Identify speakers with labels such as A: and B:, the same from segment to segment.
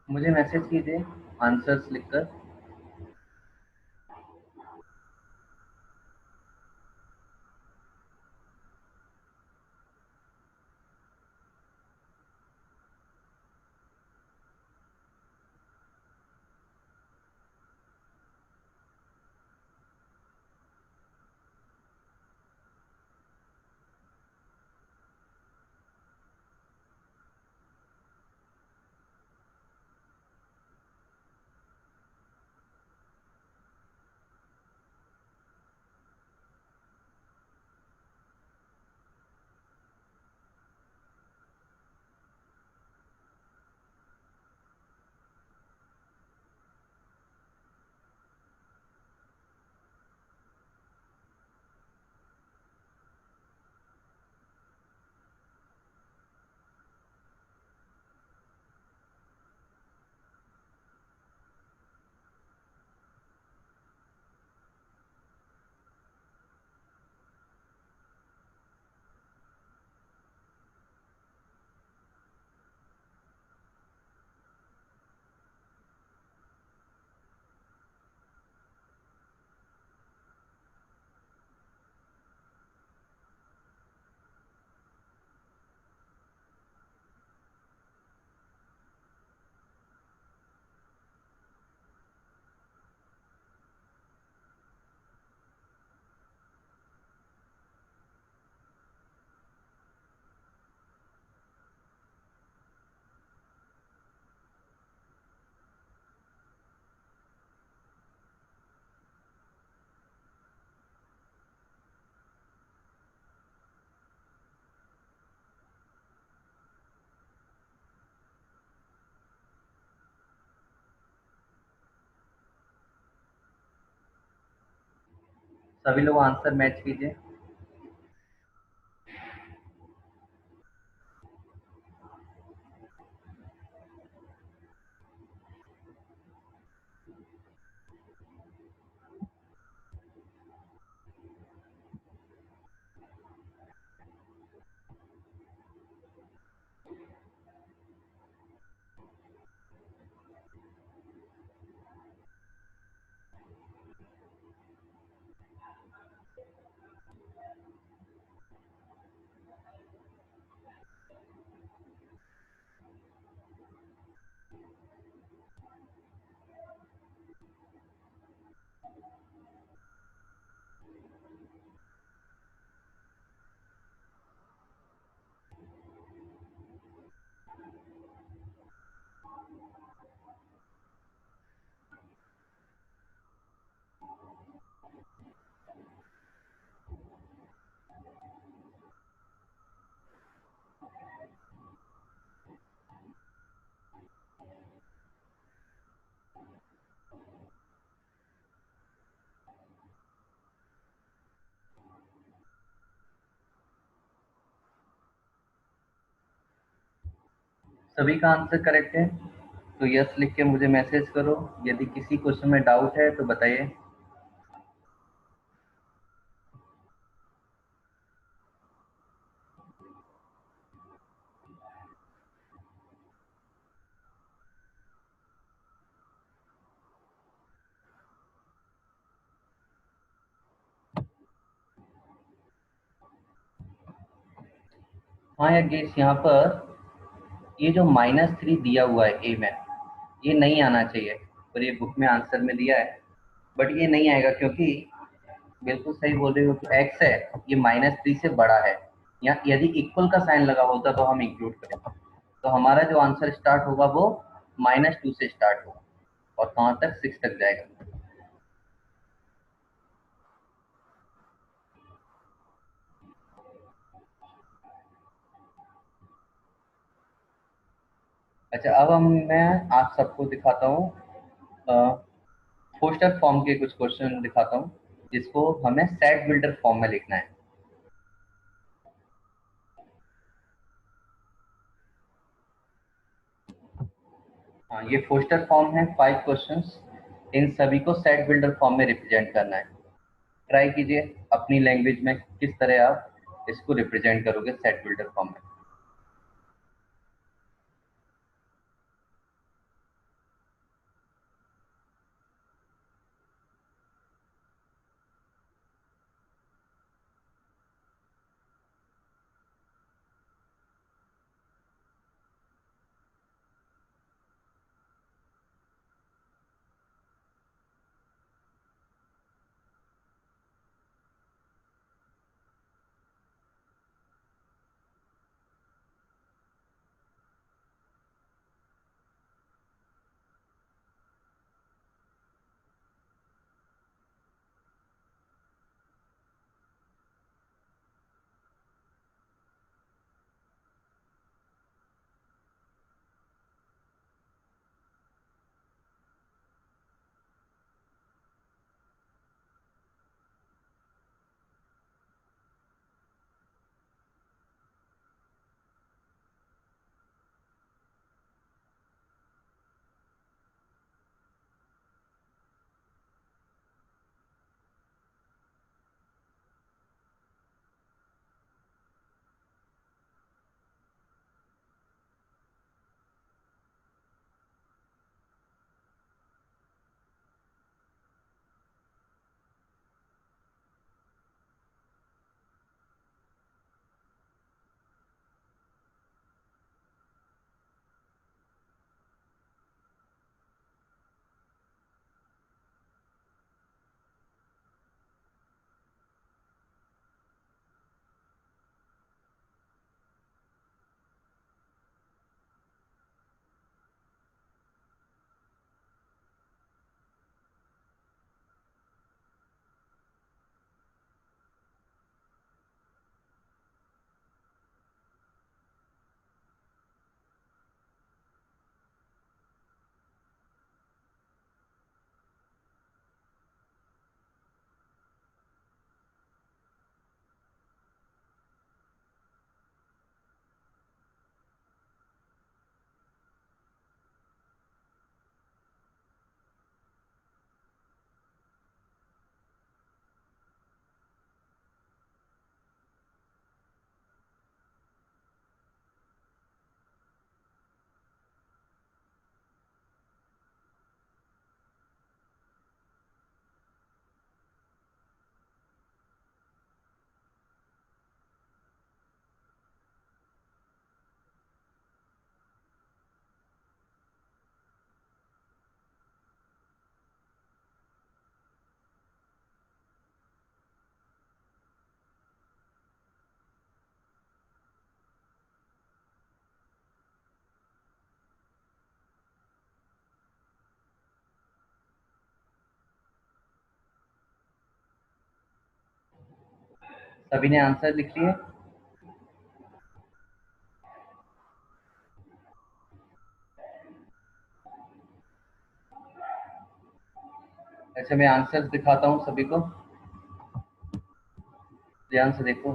A: मुझे मैसेज कीजिए आंसर्स लिखकर। सभी लोग आंसर मैच कीजिए। सभी का आंसर करेक्ट है तो यस लिख के मुझे मैसेज करो। यदि किसी क्वेश्चन में डाउट है तो बताइए। हाँ यज्ञेश, यहाँ पर ये जो -3 दिया हुआ है ए में, ये नहीं आना चाहिए। पर ये बुक में आंसर में दिया है, बट ये नहीं आएगा क्योंकि बिल्कुल सही बोल रहे हो कि एक्स है, ये -3 से बड़ा है। या यदि इक्वल का साइन लगा होता तो हम इंक्लूड करें। तो हमारा जो आंसर स्टार्ट होगा वो -2 से स्टार्ट होगा और कहाँ तक, 6 तक जाएगा। अच्छा, अब मैं आप सबको दिखाता हूँ फोस्टर फॉर्म के कुछ क्वेश्चन दिखाता हूँ, जिसको हमें सेट बिल्डर फॉर्म में लिखना है। हाँ, ये फोस्टर फॉर्म है, 5 क्वेश्चंस। इन सभी को सेट बिल्डर फॉर्म में रिप्रेजेंट करना है। ट्राई कीजिए अपनी लैंग्वेज में किस तरह आप इसको रिप्रेजेंट करोगे सेट बिल्डर फॉर्म में। सभी ने आंसर लिख लिए? ऐसे मैं आंसर दिखाता हूँ सभी को, ध्यान से देखो।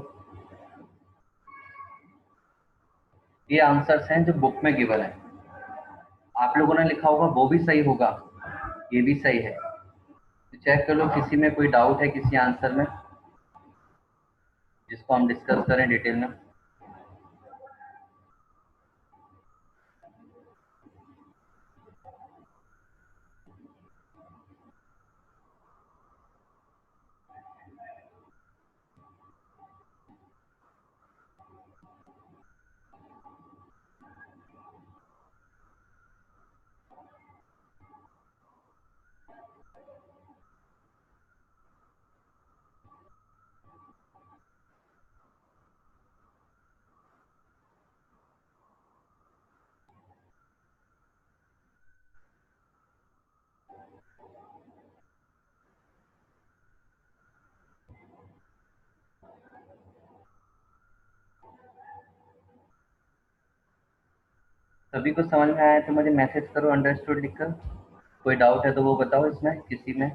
A: ये आंसर्स हैं जो बुक में गिवन है। आप लोगों ने लिखा होगा वो भी सही होगा, ये भी सही है। तो चेक कर लो किसी में कोई डाउट है किसी आंसर में, जिसको हम डिस्कस करें डिटेल में। सभी को समझ में आया तो मुझे मैसेज करो अंडरस्टूड लिखकर। कोई डाउट है तो वो बताओ इसमें किसी में।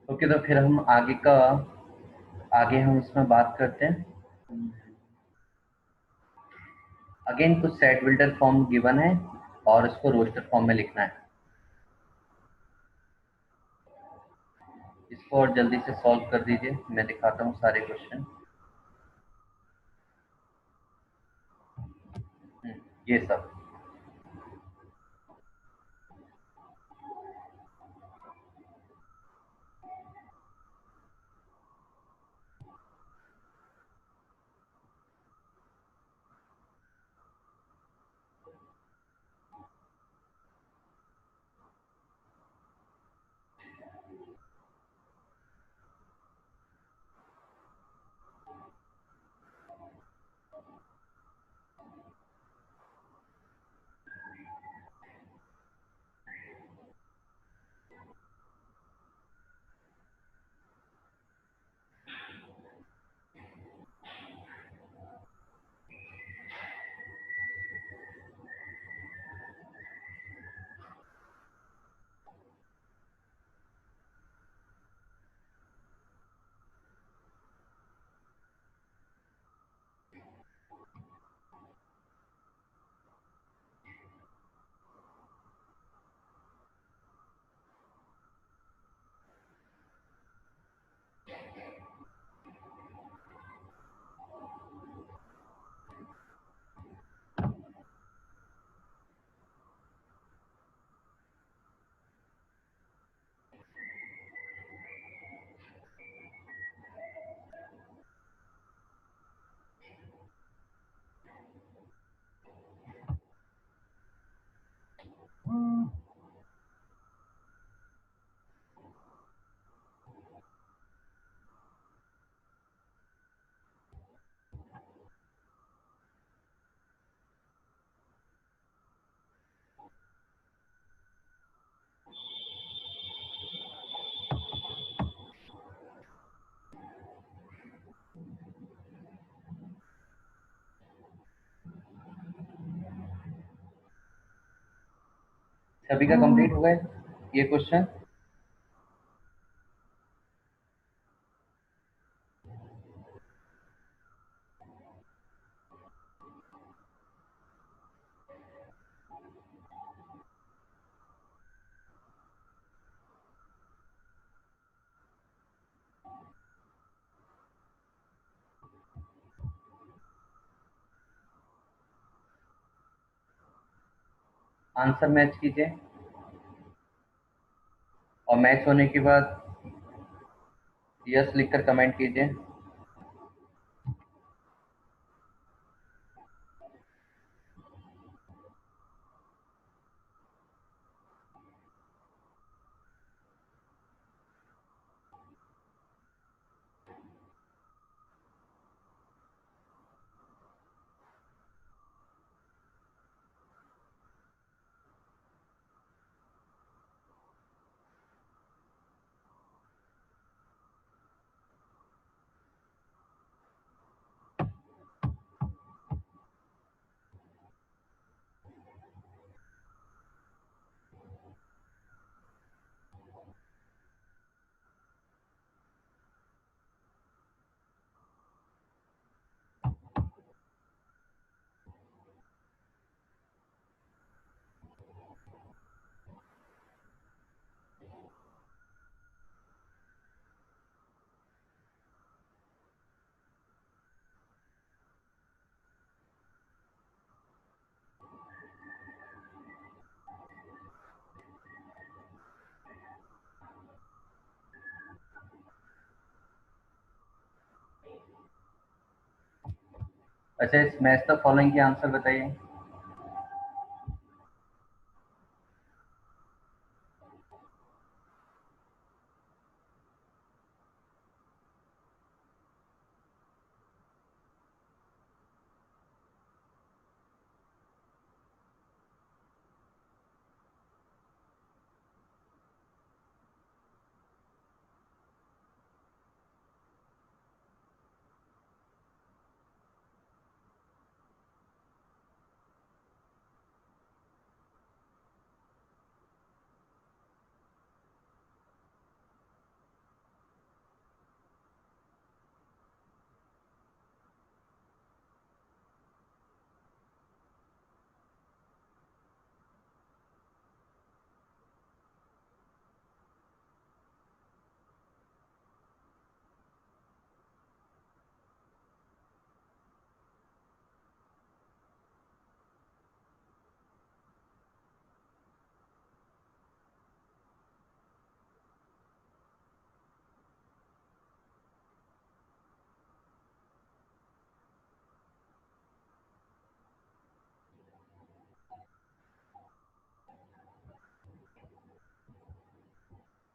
A: ओके, तो फिर हम आगे हम इसमें बात करते हैं। अगेन कुछ सेट बिल्डर फॉर्म गिवन है और उसको रोस्टर फॉर्म में लिखना है। इसको और जल्दी से सॉल्व कर दीजिए, मैं दिखाता हूँ सारे क्वेश्चन। ये सब। सभी का कंप्लीट हो गया? ये क्वेश्चन? आंसर मैच कीजिए और मैच होने के बाद यस लिखकर कमेंट कीजिए। अच्छा, इस मैच द फॉलोइंग की आंसर बताइए।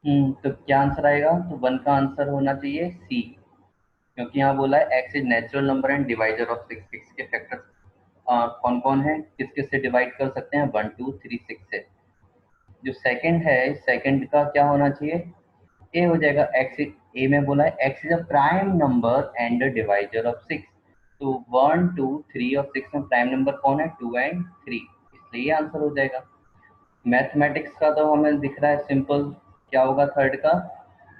A: तो क्या आंसर आएगा? तो वन का आंसर होना चाहिए सी, क्योंकि यहाँ बोला है x is natural number and divisor of six. Six के फैक्टर्स कौन कौन है, किस किस से डिवाइड कर सकते हैं? वन टू थ्री सिक्स से। जो सेकंड है, सेकंड का क्या होना चाहिए? ए हो जाएगा। एक्स, ए में बोला है x is a prime number and divisor of six. तो वन टू थ्री और सिक्स में प्राइम नंबर कौन है? टू एंड थ्री, इसलिए ये आंसर हो जाएगा। मैथमेटिक्स का तो हमें दिख रहा है सिंपल, क्या होगा थर्ड का?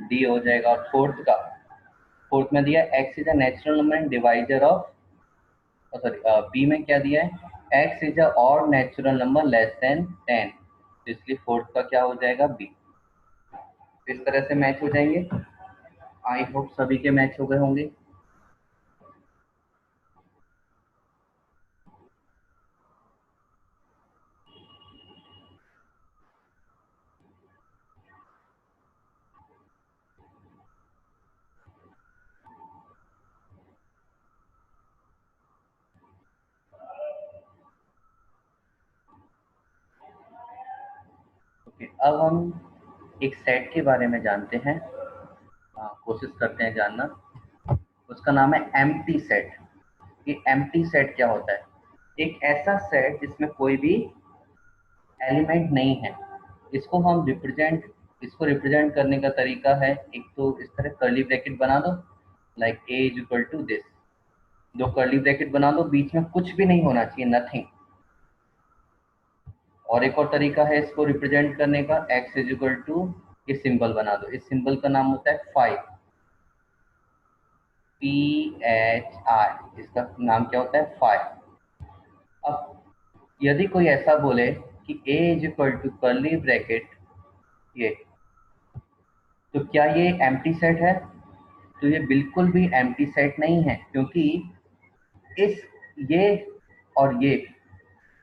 A: डी हो जाएगा। और फोर्थ का, फोर्थ में दिया X is a natural number and divisor of, sorry B में क्या दिया है? एक्स इज अ और नेचुरल नंबर लेस देन 10, तो इसलिए फोर्थ का क्या हो जाएगा? बी। इस तरह से मैच हो जाएंगे। आई होप सभी के मैच हो गए होंगे। ओके, अब हम एक सेट के बारे में जानते हैं। कोशिश करते हैं जानना। उसका नाम है एम्प्टी सेट। ये एम्प्टी सेट क्या होता है? एक ऐसा सेट जिसमें कोई भी एलिमेंट नहीं है। इसको हम रिप्रेजेंट, इसको रिप्रेजेंट करने का तरीका है, एक तो इस तरह कर्ली ब्रैकेट बना दो, like A is equal to this. दो कर्ली ब्रैकेट बना दो, बीच में कुछ भी नहीं होना चाहिए, नथिंग। और एक और तरीका है इसको रिप्रेजेंट करने का, x इज इक्वल टू, ये सिंबल बना दो, इस सिंबल का नाम होता है फाई, PHI, इसका नाम क्या होता है, फाई। अब यदि कोई ऐसा बोले कि a is equal to curly bracket ये, तो क्या ये एम्प्टी सेट है? तो ये बिल्कुल भी एम्प्टी सेट नहीं है, क्योंकि इस ये और ये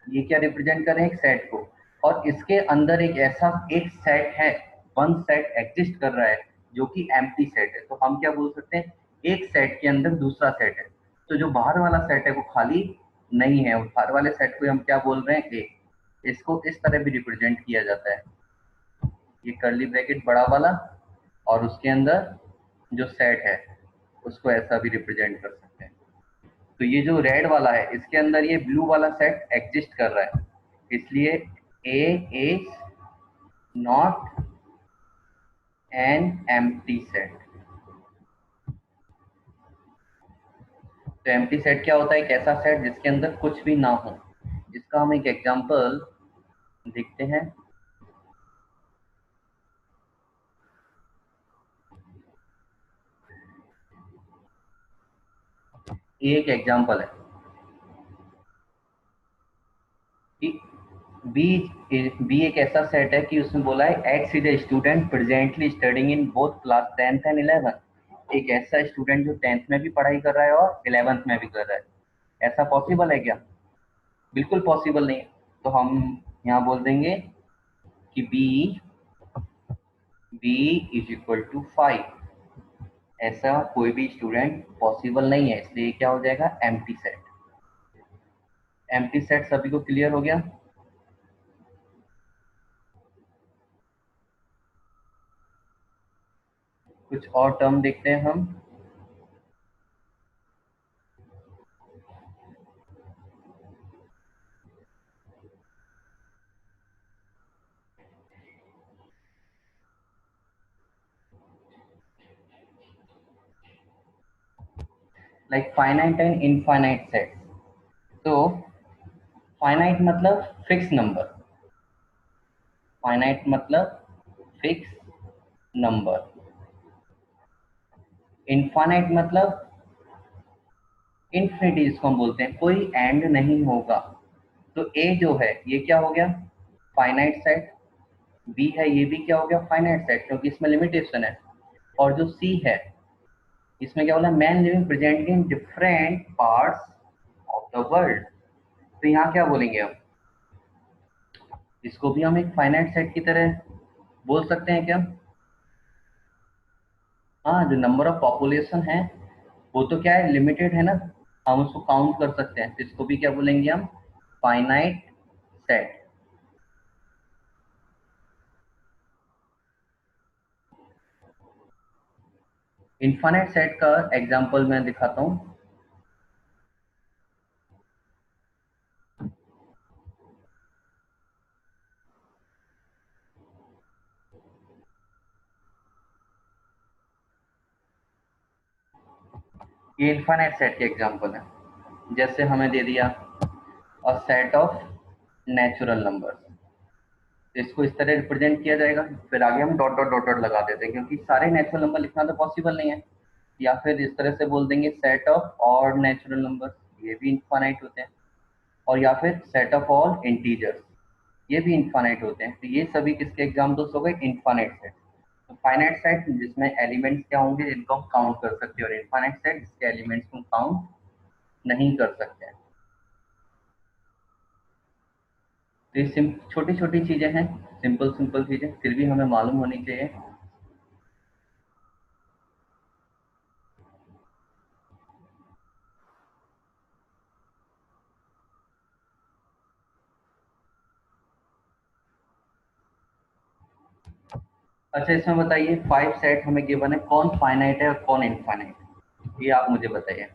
A: क्या रिप्रेजेंट कर रहे हैं, एक सेट को, और इसके अंदर एक ऐसा एक सेट है, वन सेट एग्जिस्ट कर रहा है जो कि एम्प्टी सेट है। तो हम क्या बोल सकते हैं, एक सेट के अंदर दूसरा सेट है, तो जो बाहर वाला सेट है वो खाली नहीं है, उस बाहर वाले सेट को हम क्या बोल रहे हैं, ए। इसको इस तरह भी रिप्रेजेंट किया जाता है, ये कर्ली ब्रैकेट बड़ा वाला और उसके अंदर जो सेट है उसको ऐसा भी रिप्रेजेंट कर सकते हैं। तो ये जो रेड वाला है इसके अंदर ये ब्लू वाला सेट एग्जिस्ट कर रहा है, इसलिए A is not an empty set. तो एम्प्टी सेट क्या होता है, एक ऐसा सेट जिसके अंदर कुछ भी ना हो। इसका हम एक एग्जांपल देखते हैं। ये एक एग्जांपल है कि बी बी एक ऐसा सेट है कि उसमें बोला है x is a student presently studying in both class 10th and 11th। एक ऐसा स्टूडेंट जो 10th में भी पढ़ाई कर रहा है और 11th में भी कर रहा है। ऐसा पॉसिबल है क्या? बिल्कुल पॉसिबल नहीं है। तो हम यहाँ बोल देंगे कि बी इज इक्वल टू 5। ऐसा कोई भी स्टूडेंट पॉसिबल नहीं है, इसलिए क्या हो जाएगा, एम्प्टी सेट। एम्प्टी सेट सभी को क्लियर हो गया? कुछ और टर्म देखते हैं हम। Like finite and infinite set. तो फाइनाइट मतलब फिक्स नंबर, फाइनाइट मतलब फिक्स नंबर, इनफाइनाइट मतलब इन्फिनिटी, जिसको हम बोलते हैं कोई एंड नहीं होगा। तो ए जो है ये क्या हो गया, फाइनाइट सेट। बी है ये भी क्या हो गया, फाइनाइट सेट, क्योंकि इसमें लिमिटेशन है। और जो सी है इसमें क्या बोला, man living presently in different parts of the world. तो यहाँ क्या बोलेंगे हम, इसको भी हम एक फाइनाइट सेट की तरह बोल सकते हैं क्या? हाँ, जो नंबर ऑफ पॉपुलेशन है वो तो क्या है, लिमिटेड है ना, हम उसको काउंट कर सकते हैं, तो इसको भी क्या बोलेंगे हम, फाइनाइट सेट। इनफाइनाइट सेट का एग्जांपल मैं दिखाता हूँ। ये इनफाइनाइट सेट के एग्जांपल है। जैसे हमें दे दिया a set of natural numbers, इसको इस तरह रिप्रेजेंट किया जाएगा, फिर आगे हम डॉट डॉट डॉट डॉट लगा देते हैं, क्योंकि सारे नेचुरल नंबर लिखना तो पॉसिबल नहीं है। या फिर इस तरह से बोल देंगे set of odd natural numbers, ये भी इनफाइनाइट होते हैं। और या फिर सेट ऑफ ऑल इंटीजर्स, ये भी इनफाइनाइट होते हैं। तो ये सभी किसके एग्जाम्पल्स हो गए, इनफाइनाइट सेट। तो फाइनाइट सेट जिसमें एलिमेंट्स क्या होंगे जिनको हम काउंट कर सकते हैं, और इनफाइनाइट सेट जिसके एलिमेंट्स को हम काउंट नहीं कर सकते हैं। तो ये छोटी छोटी चीजें हैं, सिंपल सिंपल चीजें, फिर भी हमें मालूम होनी चाहिए। अच्छा, इसमें बताइए 5 सेट हमें गिवन है, कौन फाइनाइट है और कौन इनफाइनाइट, ये आप मुझे बताइए।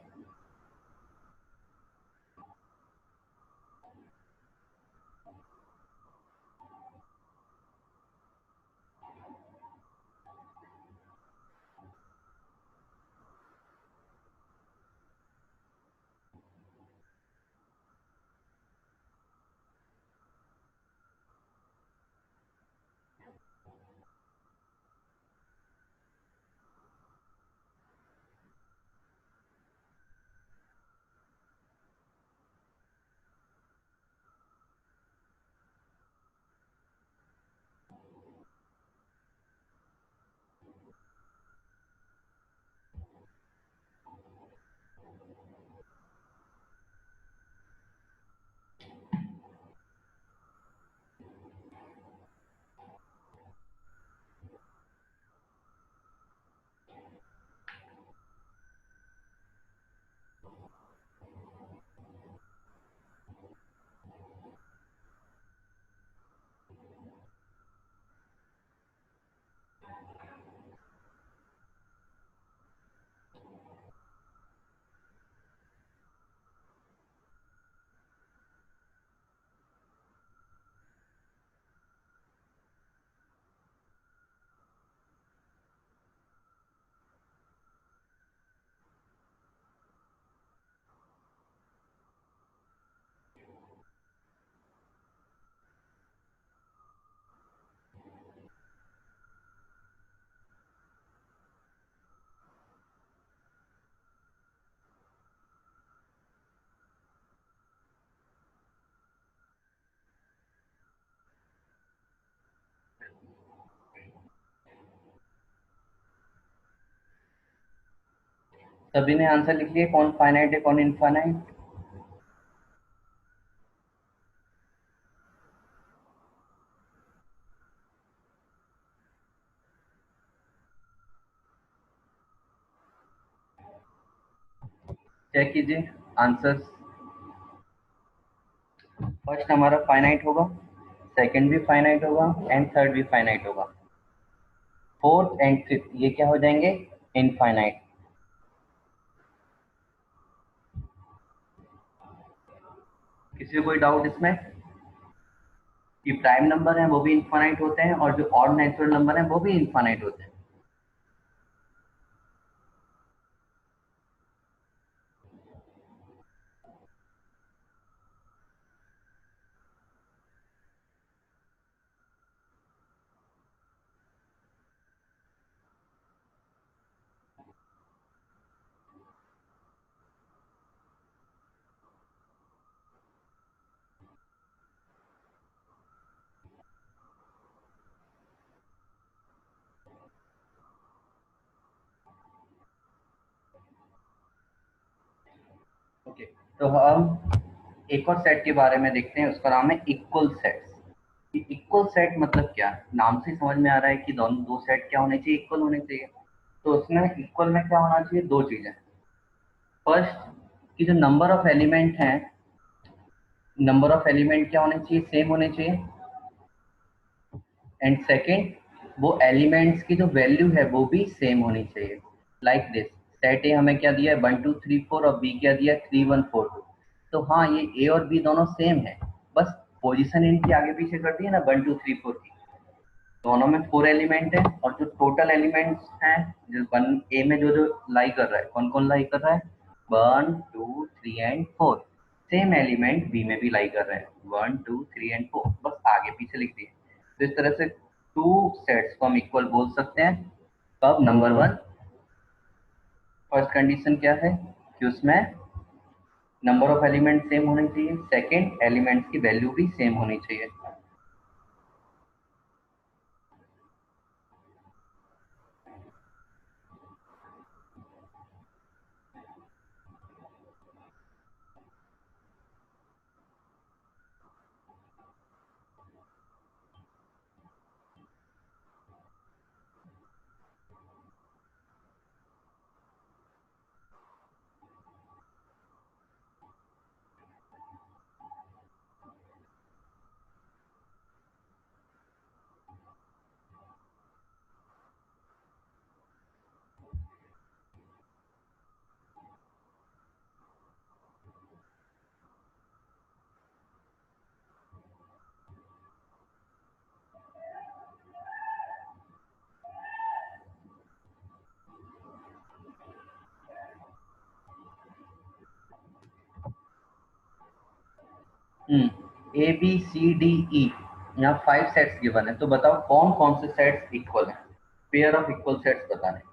A: सभी ने आंसर लिख लिया, कौन फाइनाइट है कौन इनफाइनाइट? चेक कीजिए आंसर्स। फर्स्ट हमारा फाइनाइट होगा, सेकंड भी फाइनाइट होगा एंड थर्ड भी फाइनाइट होगा। फोर्थ एंड फिफ्थ ये क्या हो जाएंगे? इनफाइनाइट। किसी को कोई डाउट इसमें कि प्राइम नंबर है वो भी इनफाइनाइट होते हैं और जो ऑड नेचुरल नंबर है वो भी इनफाइनाइट होते हैं? ओके, तो हम एक और सेट के बारे में देखते हैं, उसका नाम है इक्वल सेट्स। इक्वल सेट मतलब क्या? नाम से समझ में आ रहा है कि दोनों दो सेट क्या होने चाहिए? इक्वल होने चाहिए। तो उसमें इक्वल में क्या होना चाहिए? दो चीजें। फर्स्ट, कि जो नंबर ऑफ एलिमेंट हैं, नंबर ऑफ एलिमेंट क्या होने चाहिए? सेम होने चाहिए। एंड सेकेंड, वो एलिमेंट्स की जो वैल्यू है वो भी सेम होनी चाहिए। लाइक दिस, सेट ए हमें क्या दिया है? 1 2 3 4, और बी क्या दिया है? 3 1 4 2। तो हाँ, ये ए और बी दोनों सेम है, बस पोजीशन इनकी आगे पीछे कर दी है ना 1 2 3 4 की। दोनों में 4 एलिमेंट है, और जो टोटल एलिमेंट्स हैं, जिस वन ए में जो जो लाई कर रहा है, कौन कौन लाई कर रहा है? 1 2 3 एंड 4। सेम एलिमेंट बी में भी लाई कर रहे हैं, 1 2 3 एंड 4, बस आगे पीछे लिख दिए। तो इस तरह से टू सेट्स को हम इक्वल बोल सकते हैं। कब? नंबर वन, फर्स्ट कंडीशन क्या है कि उसमें नंबर ऑफ एलिमेंट सेम होने चाहिए, सेकंड एलिमेंट्स की वैल्यू भी सेम होनी चाहिए। A B C D E, यहाँ 5 सेट्स गिवन है, तो बताओ कौन कौन से सेट्स इक्वल हैं? पेयर ऑफ इक्वल सेट्स बताने।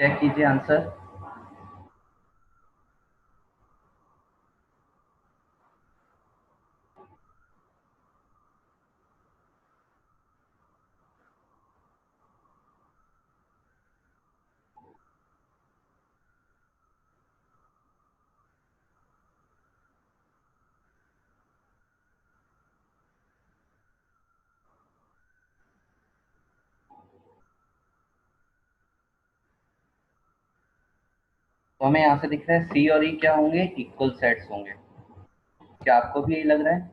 A: चेक कीजिए आंसर। तो हमें यहाँ से दिख रहा है सी और ई क्या होंगे, इक्वल सेट्स होंगे। क्या आपको भी यही लग रहा है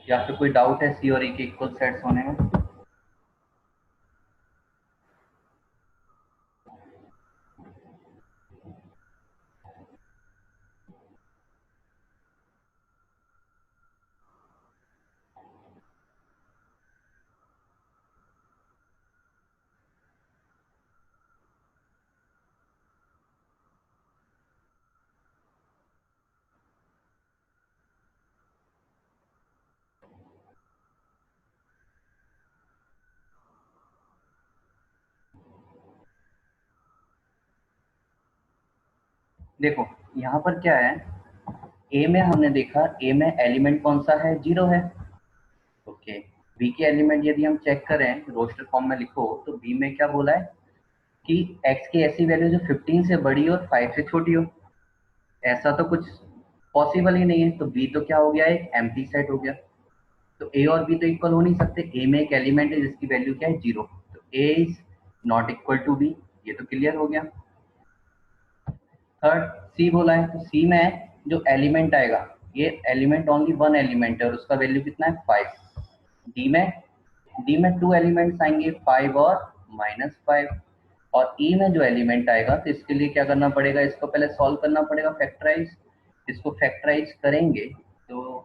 A: या फिर कोई डाउट है सी और ई के इक्वल सेट्स होने में? देखो यहाँ पर क्या है, ए में हमने देखा ए में एलिमेंट कौन सा है, 0 है। ओके, बी के एलिमेंट यदि हम चेक करें रोस्टर फॉर्म में लिखो तो बी में क्या बोला है कि एक्स की ऐसी वैल्यू जो 15 से बड़ी और 5 से छोटी हो। ऐसा तो कुछ पॉसिबल ही नहीं है, तो बी तो क्या हो गया, एक एम्प्टी सेट हो गया। तो ए और बी तो इक्वल हो नहीं सकते, ए में एक एलिमेंट है जिसकी वैल्यू क्या है, 0। तो A is not equal to B, ये तो क्लियर हो गया। थर्ड सी बोला है, तो सी में जो एलिमेंट आएगा, ये एलिमेंट ओनली वन एलिमेंट है और उसका वैल्यू कितना है, 5। डी में 2 एलिमेंट्स आएंगे, 5 और -5। और ई में जो एलिमेंट आएगा तो इसके लिए क्या करना पड़ेगा, इसको पहले सॉल्व करना पड़ेगा, फैक्टराइज। इसको फैक्टराइज करेंगे तो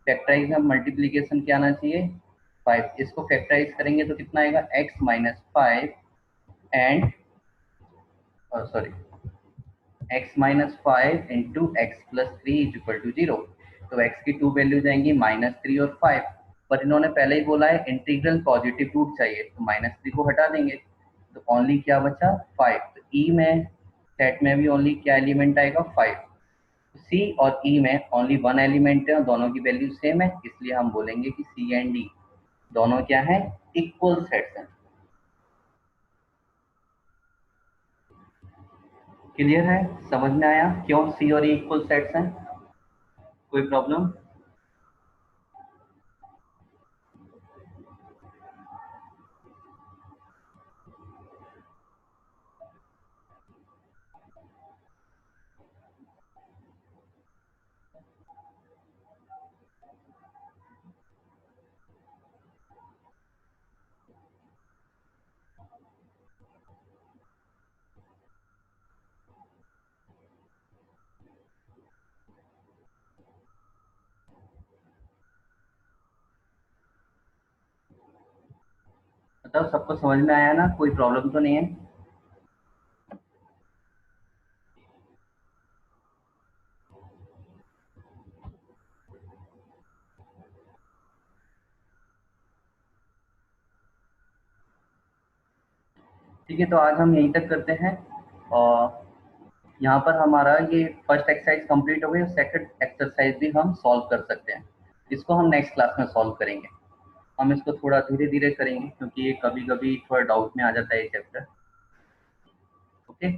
A: फैक्टराइज में मल्टीप्लीकेशन क्या आना चाहिए, 5। इसको फैक्टराइज करेंगे तो कितना आएगा, x-5 and sorry x-5 into x+3 is equal to 0। तो x की 2 वैल्यू जाएंगी -3 और 5, पर इन्होंने पहले ही बोला है इंटीग्रल पॉजिटिव रूट चाहिए, तो -3 को हटा देंगे तो ओनली क्या बचा, 5। तो ई में सेट में भी ओनली क्या एलिमेंट आएगा, 5। सी और ई में ओनली वन एलिमेंट है और दोनों की वैल्यू सेम है, इसलिए हम बोलेंगे कि सी एंड डी दोनों क्या है, इक्वल सेट्स हैं। क्लियर है, समझ में आया क्यों सी और ई इक्वल सेट्स हैं? कोई प्रॉब्लम? मतलब सबको समझ में आया ना, कोई प्रॉब्लम तो नहीं है? ठीक है, तो आज हम यहीं तक करते हैं। और यहाँ पर हमारा ये फर्स्ट एक्सरसाइज कंप्लीट हो गई और सेकंड एक्सरसाइज भी हम सॉल्व कर सकते हैं। इसको हम नेक्स्ट क्लास में सॉल्व करेंगे। हम इसको थोड़ा धीरे धीरे करेंगे क्योंकि ये कभी कभी थोड़ा डाउट में आ जाता है ये चैप्टर। ओके।